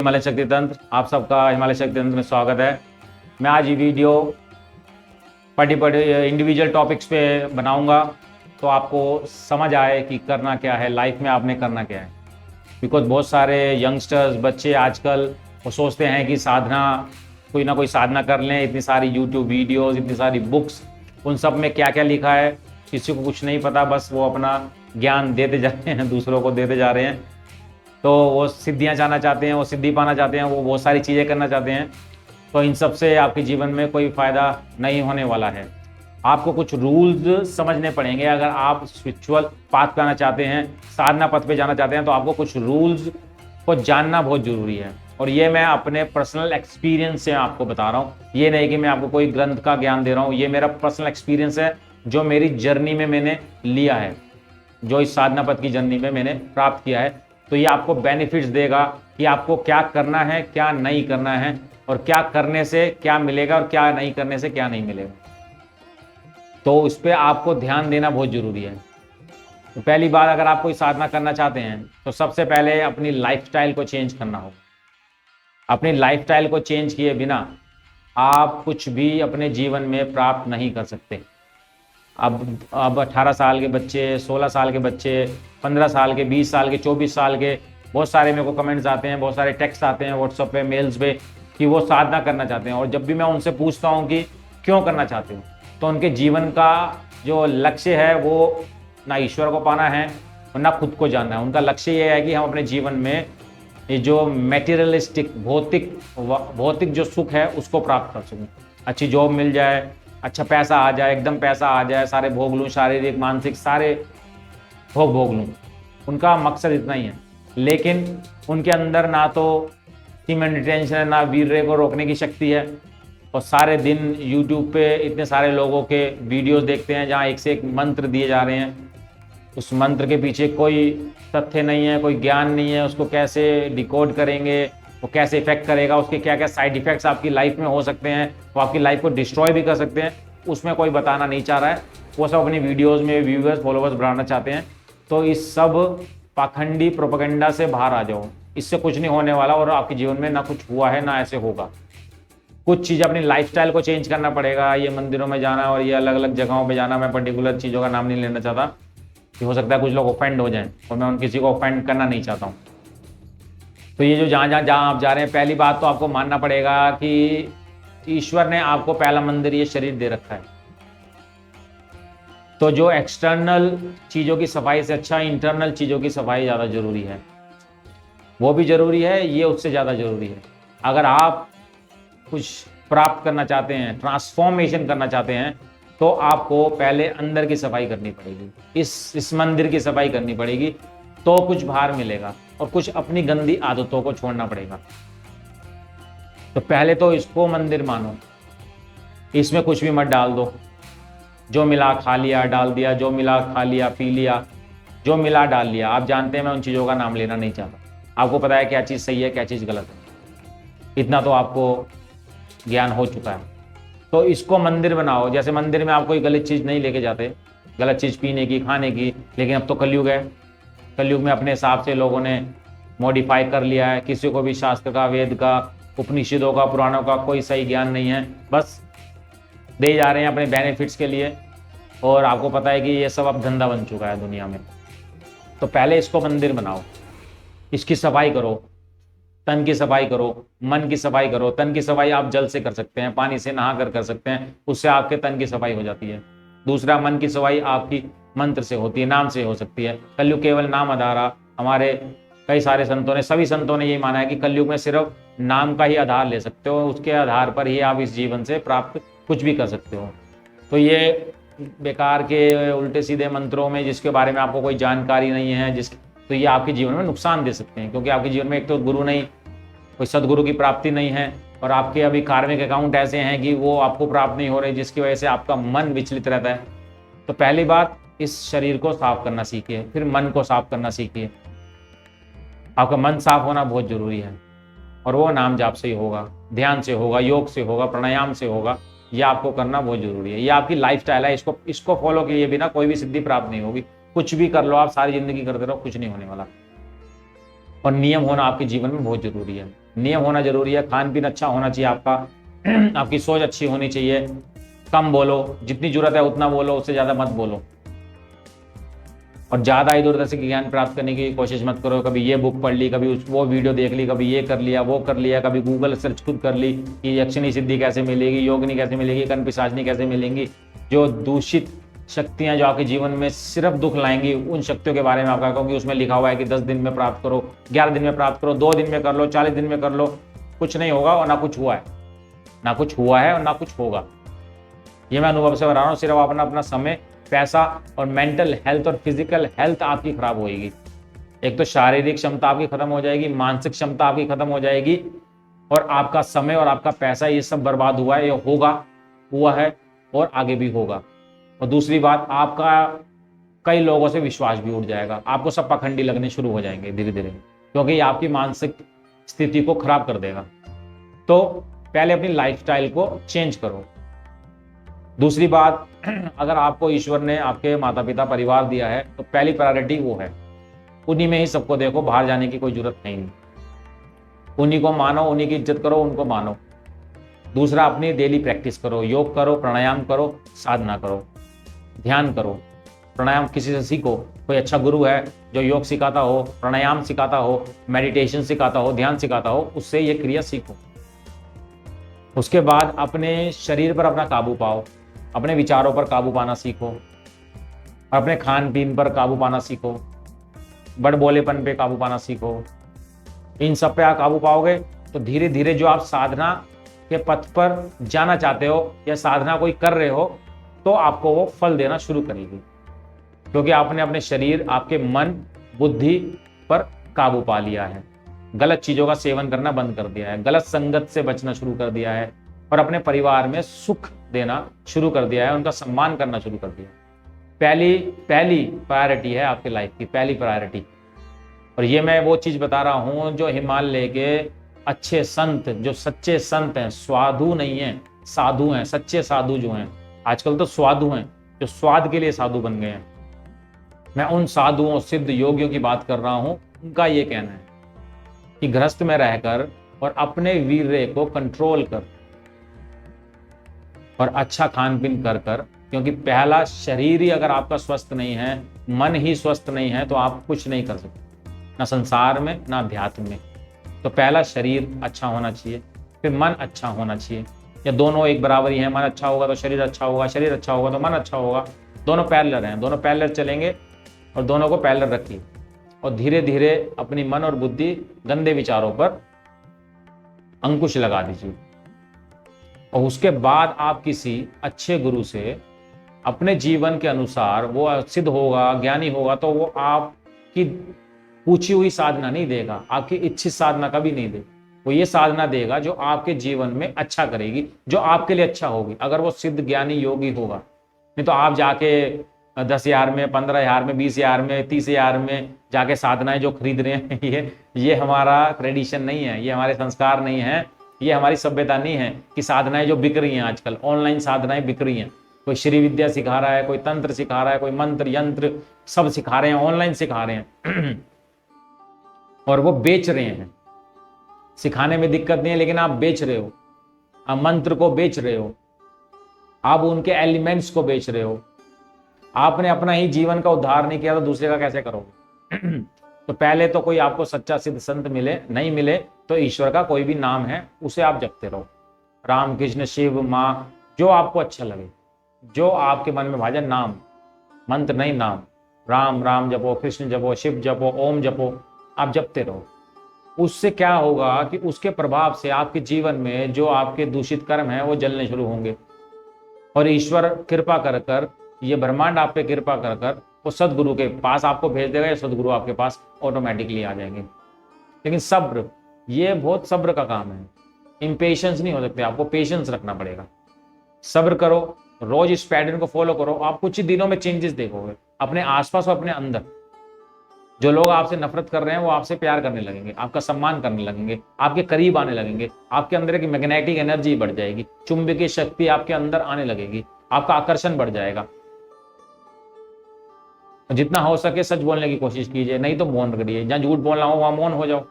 हिमालय शक्ति तंत्र, आप सबका हिमालय शक्ति तंत्र में स्वागत है। मैं आज ये वीडियो इंडिविजुअल टॉपिक्स पे बनाऊंगा तो आपको समझ आए कि करना क्या है, लाइफ में आपने करना क्या है। बिकॉज बहुत सारे यंगस्टर्स बच्चे आजकल वो सोचते हैं कि साधना, कोई ना कोई साधना कर लें। इतनी सारी यूट्यूब वीडियोस, इतनी सारी बुक्स, उन सब में क्या क्या लिखा है किसी को कुछ नहीं पता। बस वो अपना ज्ञान देते जा रहे हैं, दूसरों को देते जा रहे हैं। तो वो सिद्धियां चाहना चाहते हैं, वो सिद्धि पाना चाहते हैं, वो बहुत सारी चीज़ें करना चाहते हैं। तो इन सब से आपके जीवन में कोई फ़ायदा नहीं होने वाला है। आपको कुछ रूल्स समझने पड़ेंगे। अगर आप स्पिरिचुअल पाथ पे आना चाहते हैं, साधना पथ पे जाना चाहते हैं, तो आपको कुछ रूल्स को जानना बहुत ज़रूरी है। और ये मैं अपने पर्सनल एक्सपीरियंस से आपको बता रहा हूँ। ये नहीं कि मैं आपको कोई ग्रंथ का ज्ञान दे रहा हूँ। ये मेरा पर्सनल एक्सपीरियंस है जो मेरी जर्नी में मैंने लिया है, जो इस साधना पथ की जर्नी में मैंने प्राप्त किया है। तो ये आपको बेनिफिट्स देगा कि आपको क्या करना है, क्या नहीं करना है, और क्या करने से क्या मिलेगा और क्या नहीं करने से क्या नहीं मिलेगा। तो उस पर आपको ध्यान देना बहुत ज़रूरी है। तो पहली बात, अगर आप कोई साधना करना चाहते हैं तो सबसे पहले अपनी लाइफस्टाइल को चेंज करना होगा। अपनी लाइफस्टाइल को चेंज किए बिना आप कुछ भी अपने जीवन में प्राप्त नहीं कर सकते। अब 18 साल के बच्चे, 16 साल के बच्चे, 15 साल के, 20 साल के, 24 साल के, बहुत सारे मेरे को कमेंट्स आते हैं, बहुत सारे टेक्स्ट आते हैं व्हाट्सएप पे, मेल्स पे कि वो साधना करना चाहते हैं। और जब भी मैं उनसे पूछता हूँ कि क्यों करना चाहते हो, तो उनके जीवन का जो लक्ष्य है वो ना ईश्वर को पाना है और ना खुद को जानना है। उनका लक्ष्य ये है कि हम अपने जीवन में ये जो मेटीरियलिस्टिक, भौतिक जो सुख है उसको प्राप्त कर सकें। अच्छी जॉब मिल जाए, अच्छा पैसा आ जाए, एकदम पैसा आ जाए, सारे भोग लूँ, शारीरिक मानसिक सारे भोग लूँ। उनका मकसद इतना ही है। लेकिन उनके अंदर ना तो मेडिटेशन है, ना वीर्य को रोकने की शक्ति है। और सारे दिन यूट्यूब पे इतने सारे लोगों के वीडियोस देखते हैं जहाँ एक से एक मंत्र दिए जा रहे हैं। उस मंत्र के पीछे कोई तथ्य नहीं है, कोई ज्ञान नहीं है। उसको कैसे डिकोड करेंगे, वो कैसे इफेक्ट करेगा, उसके क्या क्या साइड इफेक्ट्स आपकी लाइफ में हो सकते हैं, वो आपकी लाइफ को डिस्ट्रॉय भी कर सकते हैं, उसमें कोई बताना नहीं चाह रहा है। वो सब अपनी वीडियोस में व्यूअर्स, फॉलोअर्स बढ़ाना चाहते हैं। तो इस सब पाखंडी प्रोपेगेंडा से बाहर आ जाओ। इससे कुछ नहीं होने वाला और आपके जीवन में ना कुछ हुआ है ना ऐसे होगा। कुछ चीज़ अपनी लाइफस्टाइल को चेंज करना पड़ेगा। ये मंदिरों में जाना और ये अलग अलग जगहों पे जाना, मैं पर्टिकुलर चीज़ों का नाम नहीं लेना चाहता कि हो सकता है कुछ लोग ऑफेंड हो जाएं, और मैं उन किसी को ऑफेंड करना नहीं चाहता हूँ। तो ये जो जहाँ आप जा रहे हैं, पहली बात तो आपको मानना पड़ेगा कि ईश्वर ने आपको पहला मंदिर, ये शरीर दे रखा है। तो जो एक्सटर्नल चीज़ों की सफाई से अच्छा इंटरनल चीज़ों की सफाई ज़्यादा जरूरी है। वो भी जरूरी है, ये उससे ज़्यादा जरूरी है। अगर आप कुछ प्राप्त करना चाहते हैं, ट्रांसफॉर्मेशन करना चाहते हैं, तो आपको पहले अंदर की सफाई करनी पड़ेगी। इस मंदिर की सफाई करनी पड़ेगी, तो कुछ बाहर मिलेगा। और कुछ अपनी गंदी आदतों को छोड़ना पड़ेगा। तो पहले तो इसको मंदिर मानो, इसमें कुछ भी मत डाल दो। जो मिला खा लिया, डाल दिया, जो मिला खा लिया, पी लिया, जो मिला डाल लिया। आप जानते हैं मैं उन चीज़ों का नाम लेना नहीं चाहता। आपको पता है क्या चीज़ सही है, क्या चीज़ गलत है, इतना तो आपको ज्ञान हो चुका है। तो इसको मंदिर बनाओ। जैसे मंदिर में आप कोई गलत चीज़ नहीं लेके जाते, गलत चीज़ पीने की, खाने की। लेकिन अब तो कलयुग है। कलयुग में अपने हिसाब से लोगों ने मॉडिफाई कर लिया है। किसी को भी शास्त्र का, वेद का, उपनिषदों का, पुराणों का कोई सही ज्ञान नहीं है। बस दे जा रहे हैं अपने बेनिफिट्स के लिए। और आपको पता है कि ये सब अब धंधा बन चुका है दुनिया में। तो पहले इसको मंदिर बनाओ, इसकी सफाई करो, तन की सफाई करो, मन की सफाई करो। तन की सफाई आप जल से कर सकते हैं, पानी से नहा कर सकते हैं, उससे आपके तन की सफाई हो जाती है। दूसरा, मन की सफाई आपकी मंत्र से होती है, नाम से हो सकती है। कलयुग केवल नाम आधारा। हमारे कई सारे संतों ने, सभी संतों ने यही माना है कि कलयुग में सिर्फ नाम का ही आधार ले सकते हो। उसके आधार पर ही आप इस जीवन से प्राप्त कुछ भी कर सकते हो। तो ये बेकार के उल्टे सीधे मंत्रों में जिसके बारे में आपको कोई जानकारी नहीं है, तो ये आपके जीवन में नुकसान दे सकते हैं। क्योंकि आपके जीवन में एक तो गुरु नहीं, कोई सदगुरु की प्राप्ति नहीं है, और आपके अभी कार्मिक अकाउंट ऐसे हैं कि वो आपको प्राप्त नहीं हो रहे, जिसकी वजह से आपका मन विचलित रहता है। तो पहली बात, इस शरीर को साफ करना सीखिए, फिर मन को साफ करना सीखिए। आपका मन साफ होना बहुत जरूरी है, और वो नाम जाप से ही होगा, ध्यान से होगा, योग से होगा, प्राणायाम से होगा। ये आपको करना बहुत जरूरी है। ये आपकी लाइफस्टाइल है। इसको फॉलो किए बिना कोई भी सिद्धि प्राप्त नहीं होगी। कुछ भी कर लो आप, सारी जिंदगी करते रहो, कुछ नहीं होने वाला। और नियम होना आपके जीवन में बहुत जरूरी है। नियम होना जरूरी है, खान पीन अच्छा होना चाहिए आपका, आपकी सोच अच्छी होनी चाहिए, कम बोलो, जितनी जरूरत है उतना बोलो, उससे ज़्यादा मत बोलो। और ज़्यादा इधर उधर से ज्ञान प्राप्त करने की कोशिश मत करो, कभी ये बुक पढ़ ली, कभी वो वीडियो देख ली, कभी ये कर लिया, वो कर लिया, कभी गूगल सर्च खुद कर ली कि यक्षिणी सिद्धि कैसे मिलेगी, योगिनी कैसे मिलेगी, कन पिशाचनी कैसे मिलेंगी। जो दूषित शक्तियां जो आपके जीवन में सिर्फ दुख लाएंगी, उन शक्तियों के बारे में आपका कहूँ कि उसमें लिखा हुआ है कि 10 दिन में प्राप्त करो, 11 दिन में प्राप्त करो, 2 दिन में कर लो, 40 दिन में कर लो, कुछ नहीं होगा और ना कुछ हुआ है, ना कुछ हुआ है और ना कुछ होगा। ये मैं अनुभव से बता रहा हूँ। सिर्फ अपना अपना समय, पैसा और मेंटल हेल्थ और फिजिकल हेल्थ आपकी खराब होएगी। एक तो शारीरिक क्षमता आपकी खत्म हो जाएगी, मानसिक क्षमता आपकी खत्म हो जाएगी, और आपका समय और आपका पैसा ये सब बर्बाद हुआ है, ये होगा, हुआ है और आगे भी होगा। और दूसरी बात, आपका कई लोगों से विश्वास भी उठ जाएगा, आपको सब पाखंडी लगने शुरू हो जाएंगे धीरे धीरे, क्योंकि ये आपकी मानसिक स्थिति को खराब कर देगा। तो पहले अपनी लाइफस्टाइल को चेंज करो। दूसरी बात, अगर आपको ईश्वर ने आपके माता पिता परिवार दिया है तो पहली प्रायोरिटी वो है, उन्हीं में ही सबको देखो, बाहर जाने की कोई जरूरत नहीं। उन्हीं को मानो, उन्हीं की इज्जत करो, उनको मानो। दूसरा, अपनी डेली प्रैक्टिस करो, योग करो, प्राणायाम करो, साधना करो, ध्यान करो। प्राणायाम किसी से सीखो, कोई अच्छा गुरु है जो योग सिखाता हो, प्राणायाम सिखाता हो, मेडिटेशन सिखाता हो, ध्यान सिखाता हो, उससे ये क्रिया सीखो। उसके बाद अपने शरीर पर अपना काबू पाओ, अपने विचारों पर काबू पाना सीखो, अपने खान पीन पर काबू पाना सीखो, बड़बोलेपन पे काबू पाना सीखो। इन सब पे आप काबू पाओगे तो धीरे धीरे जो आप साधना के पथ पर जाना चाहते हो या साधना कोई कर रहे हो, तो आपको वो फल देना शुरू करेगी, क्योंकि आपने अपने शरीर, आपके मन, बुद्धि पर काबू पा लिया है, गलत चीजों का सेवन करना बंद कर दिया है, गलत संगत से बचना शुरू कर दिया है, और अपने परिवार में सुख देना शुरू कर दिया है, उनका सम्मान करना शुरू कर दिया है। पहली प्रायोरिटी है आपकी लाइफ की, पहली प्रायोरिटी। और ये मैं वो चीज बता रहा हूं जो हिमालय के अच्छे संत, जो सच्चे संत हैं, स्वाधु नहीं हैं, साधु हैं। सच्चे साधु जो हैं, आजकल तो स्वाधु हैं जो स्वाद के लिए साधु बन गए हैं। मैं उन साधुओं, सिद्ध योगियों की बात कर रहा हूं। उनका ये कहना है कि गृहस्थ में रहकर और अपने वीर्य को कंट्रोल कर और अच्छा खान पीन कर कर, क्योंकि पहला शरीर ही अगर आपका स्वस्थ नहीं है, मन ही स्वस्थ नहीं है, तो आप कुछ नहीं कर सकते, ना संसार में ना अध्यात्म में। तो पहला शरीर अच्छा होना चाहिए, फिर मन अच्छा होना चाहिए, या दोनों एक बराबर ही है। मन अच्छा होगा तो शरीर अच्छा होगा, शरीर अच्छा होगा तो मन अच्छा होगा। दोनों पैरेलल हैं, दोनों पैरेलल चलेंगे और दोनों को पैरेलल रखिए, और धीरे धीरे अपनी मन और बुद्धि, गंदे विचारों पर अंकुश लगा दीजिए। और उसके बाद आप किसी अच्छे गुरु से अपने जीवन के अनुसार, वो सिद्ध होगा, ज्ञानी होगा, तो वो आपकी पूछी हुई साधना नहीं देगा, आपकी इच्छित साधना कभी नहीं देगा। वो ये साधना देगा जो आपके जीवन में अच्छा करेगी, जो आपके लिए अच्छा होगी, अगर वो सिद्ध ज्ञानी योगी होगा। नहीं तो आप जाके 10,000 में, 15,000 में, 20,000 में, 30,000 में जाके साधनाएं जो खरीद रहे हैं, ये हमारा ट्रेडिशन नहीं है, ये हमारे संस्कार नहीं है, ये हमारी सभ्यता नहीं है कि साधनाएं जो बिक रही हैं आजकल, ऑनलाइन साधनाएं बिक रही हैं। कोई श्री विद्या सिखा रहा है, कोई तंत्र सिखा रहा है, कोई मंत्र यंत्र सब सिखा रहे हैं, ऑनलाइन सिखा रहे हैं और वो बेच रहे हैं। सिखाने में दिक्कत नहीं है, लेकिन आप बेच रहे हो, आप मंत्र को बेच रहे हो, आप उनके एलिमेंट्स को बेच रहे हो। आपने अपना ही जीवन का उद्धार नहीं किया तो दूसरे का कैसे करोगे? तो पहले तो कोई आपको सच्चा सिद्ध संत मिले, नहीं मिले तो ईश्वर का कोई भी नाम है उसे आप जपते रहो, राम, कृष्ण, शिव, माँ, जो आपको अच्छा लगे, जो आपके मन में भाजे, नाम, मंत्र नहीं, नाम। राम राम जपो, कृष्ण जपो, शिव जपो, ओम जपो, आप जपते रहो। उससे क्या होगा कि उसके प्रभाव से आपके जीवन में जो आपके दूषित कर्म हैं वो जलने शुरू होंगे, और ईश्वर कृपा कर कर, ये ब्रह्मांड आप पे कृपा कर कर वो सदगुरु के पास आपको भेज देगा, या सदगुरु आपके पास ऑटोमेटिकली आ जाएंगे। लेकिन सब्र, ये बहुत सब्र का काम है। इम्पेशंस नहीं हो सकते, आपको पेशेंस रखना पड़ेगा। सब्र करो, रोज इस पैटर्न को फॉलो करो, आप कुछ ही दिनों में चेंजेस देखोगे अपने आसपास और अपने अंदर। जो लोग आपसे नफरत कर रहे हैं वो आपसे प्यार करने लगेंगे, आपका सम्मान करने लगेंगे, आपके करीब आने लगेंगे, आपके अंदर एक मैग्नेटिक एनर्जी बढ़ जाएगी, चुंबकीय शक्ति आपके अंदर आने लगेगी, आपका आकर्षण बढ़ जाएगा। जितना हो सके सच बोलने की कोशिश कीजिए, नहीं तो मौन रखिए। जहाँ झूठ बोलना हो वहां मौन हो जाओ,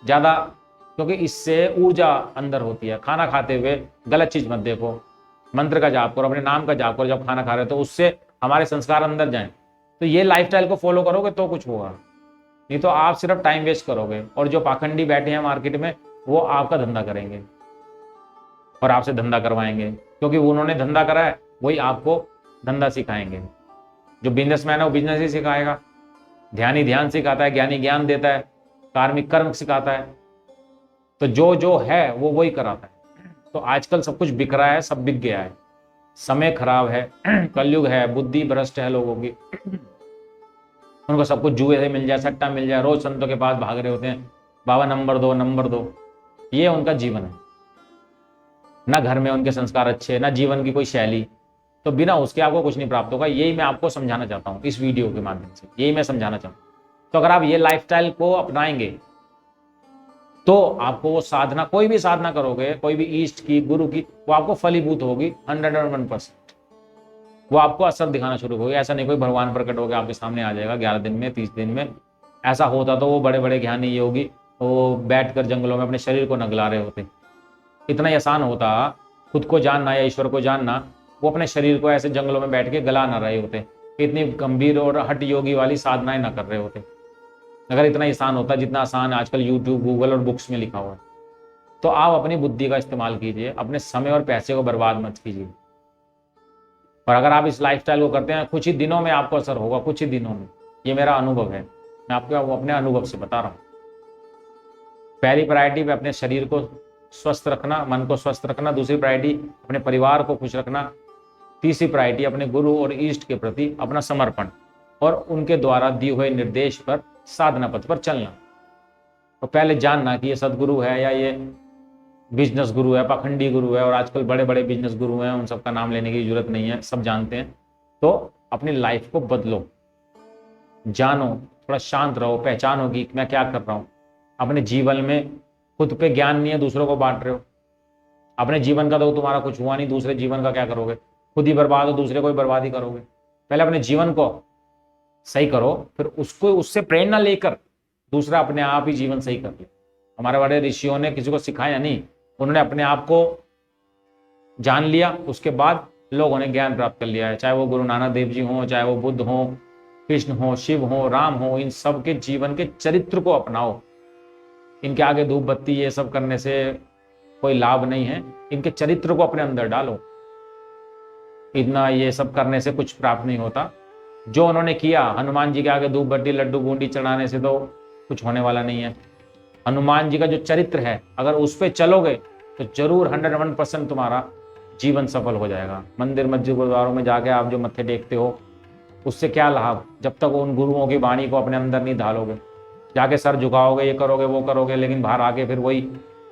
ज्यादा क्योंकि इससे ऊर्जा अंदर होती है। खाना खाते हुए गलत चीज मत देखो, मंत्र का जाप करो, अपने नाम का जाप करो जब खाना खा रहे हो, तो उससे हमारे संस्कार अंदर जाएं। तो ये लाइफस्टाइल को फॉलो करोगे तो कुछ होगा, नहीं तो आप सिर्फ टाइम वेस्ट करोगे। और जो पाखंडी बैठे हैं मार्केट में, वो आपका धंधा करेंगे और आपसे धंधा करवाएंगे, क्योंकि उन्होंने धंधा करा है, वही आपको धंधा सिखाएंगे। जो बिजनेसमैन है वो बिजनेस ही सिखाएगा, ध्यानी ध्यान सिखाता है, ज्ञानी ज्ञान देता है, कार्मिक कर्म सिखाता है। तो जो जो है वो वही कराता है। तो आजकल सब कुछ बिक रहा है, सब बिक गया है, समय खराब है, कलयुग है, बुद्धि भ्रष्ट है लोगों की। उनको सब कुछ जुए से मिल जाए, सट्टा मिल जाए, रोज संतों के पास भाग रहे होते हैं, बाबा नंबर दो नंबर दो। ये उनका जीवन है, ना घर में उनके संस्कार अच्छे, ना जीवन की कोई शैली। तो बिना उसके आपको कुछ नहीं प्राप्त होगा। यही मैं आपको समझाना चाहता हूँ इस वीडियो के माध्यम से, यही मैं समझाना चाहूँ। तो अगर आप ये लाइफस्टाइल को अपनाएंगे तो आपको वो साधना, कोई भी साधना करोगे, कोई भी ईष्ट की, गुरु की, वो आपको फलीभूत होगी 101%। वो आपको असर दिखाना शुरू होगी। ऐसा नहीं कोई भगवान प्रकट होकर आपके सामने आ जाएगा 11 दिन में, 30 दिन में। ऐसा होता तो वो बड़े बड़े ज्ञानी योगी वो बैठकर जंगलों में अपने शरीर को नगला रहे होते। इतना ही आसान होता खुद को जानना या ईश्वर को जानना, वो अपने शरीर को ऐसे जंगलों में बैठ के गला ना रहे होते, इतनी गंभीर और हठ योगी वाली साधनाएं ना कर रहे होते। अगर इतना आसान होता जितना आसान आजकल यूट्यूब, गूगल और बुक्स में लिखा हुआ है। तो आप अपनी बुद्धि का इस्तेमाल कीजिए, अपने समय और पैसे को बर्बाद मत कीजिए। और अगर आप इस लाइफस्टाइल को करते हैं, कुछ ही दिनों में आपको असर होगा, कुछ ही दिनों में। ये मेरा अनुभव है, मैं आपको अपने अनुभव से बता रहा हूँ। पहली प्रायोरिटी पे अपने शरीर को स्वस्थ रखना, मन को स्वस्थ रखना। दूसरी प्रायोरिटी अपने परिवार को खुश रखना। तीसरी प्रायोरिटी अपने गुरु और इष्ट के प्रति अपना समर्पण और उनके द्वारा दिए हुए निर्देश पर साधना पथ पर चलना। और पहले जानना कि ये सदगुरु है या ये बिजनेस गुरु है, पाखंडी गुरु है। और आजकल बड़े बड़े बिजनेस गुरु हैं, उन सबका नाम लेने की जरूरत नहीं है, सब जानते हैं। तो अपनी लाइफ को बदलो, जानो, थोड़ा शांत रहो, पहचानो कि मैं क्या कर रहा हूँ। अपने जीवन में खुद पे ज्ञान नहीं है, दूसरों को बांट रहे हो। अपने जीवन का तो तुम्हारा कुछ हुआ नहीं, दूसरे जीवन का क्या करोगे? खुद ही बर्बाद हो, दूसरे को ही बर्बादी करोगे। पहले अपने जीवन को सही करो, फिर उसको, उससे प्रेरणा लेकर दूसरा अपने आप ही जीवन सही कर ले। हमारे बड़े ऋषियों ने किसी को सिखाया नहीं, उन्होंने अपने आप को जान लिया, उसके बाद लोगों ने ज्ञान प्राप्त कर लिया है। चाहे वो गुरु नानक देव जी हों, चाहे वो बुद्ध हों, कृष्ण हो, शिव हो, राम हो, इन सब के जीवन के चरित्र को अपनाओ। इनके आगे धूप बत्ती ये सब करने से कोई लाभ नहीं है, इनके चरित्र को अपने अंदर डालो। इतना ये सब करने से कुछ प्राप्त नहीं होता। जो उन्होंने किया, हनुमान जी के आगे धूप बत्ती लड्डू बूंदी चढ़ाने से तो कुछ होने वाला नहीं है। हनुमान जी का जो चरित्र है, अगर उस पर चलोगे तो जरूर 101% तुम्हारा जीवन सफल हो जाएगा। मंदिर मस्जिद गुरुद्वारों में जाके आप जो मत्थे टेकते हो, उससे क्या लाभ, जब तक उन गुरुओं की वाणी को अपने अंदर नहीं ढालोगे। जाके सर झुकाओगे, ये करोगे वो करोगे, लेकिन बाहर आके फिर वही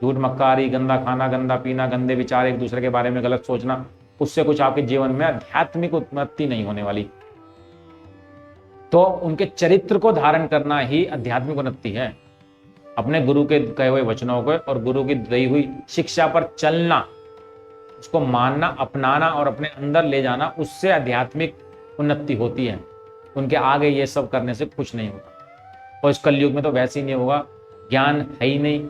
झूठ मक्कारी, गंदा खाना, गंदा पीना, गंदे विचार, एक दूसरे के बारे में गलत सोचना, उससे कुछ आपके जीवन में आध्यात्मिक उन्नति नहीं होने वाली। तो उनके चरित्र को धारण करना ही आध्यात्मिक उन्नति है। अपने गुरु के कहे हुए वचनों को और गुरु की दी हुई शिक्षा पर चलना, उसको मानना, अपनाना और अपने अंदर ले जाना, उससे आध्यात्मिक उन्नति होती है। उनके आगे ये सब करने से कुछ नहीं होता। और इस कलयुग में तो वैसे ही नहीं होगा, ज्ञान है ही नहीं,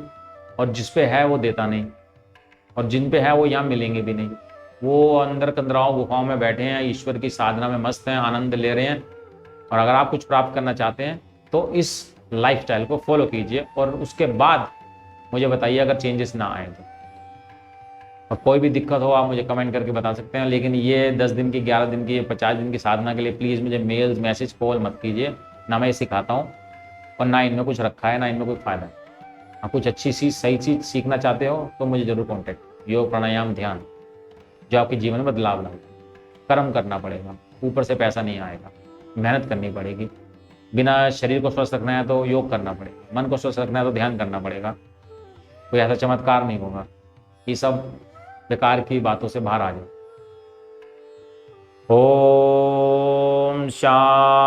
और जिस पे है वो देता नहीं, और जिन पे है वो यहाँ मिलेंगे भी नहीं। वो अंदर कंदराओं गुफाओं में बैठे हैं, ईश्वर की साधना में मस्त हैं, आनंद ले रहे हैं। और अगर आप कुछ प्राप्त करना चाहते हैं तो इस लाइफस्टाइल को फॉलो कीजिए, और उसके बाद मुझे बताइए अगर चेंजेस ना आए तो। और कोई भी दिक्कत हो आप मुझे कमेंट करके बता सकते हैं। लेकिन ये 10 दिन की, 11 दिन की, 50 दिन की साधना के लिए प्लीज़ मुझे मेल्स, मैसेज, कॉल मत कीजिए। ना मैं ये सिखाता हूँ और ना इनमें कुछ रखा है, ना इनमें कोई फ़ायदा है। आप कुछ अच्छी चीज़, सही चीज़ सीखना चाहते हो तो मुझे जरूर कॉन्टैक्ट। योग, प्राणायाम, ध्यान जो आपके जीवन में बदलाव लाएगा। कर्म करना पड़ेगा, ऊपर से पैसा नहीं आएगा, मेहनत करनी पड़ेगी। बिना शरीर को स्वस्थ रखना है तो योग करना पड़ेगा, मन को स्वस्थ रखना है तो ध्यान करना पड़ेगा। कोई ऐसा चमत्कार नहीं होगा। ये सब बेकार की बातों से बाहर आ जाओ। ओम शांति।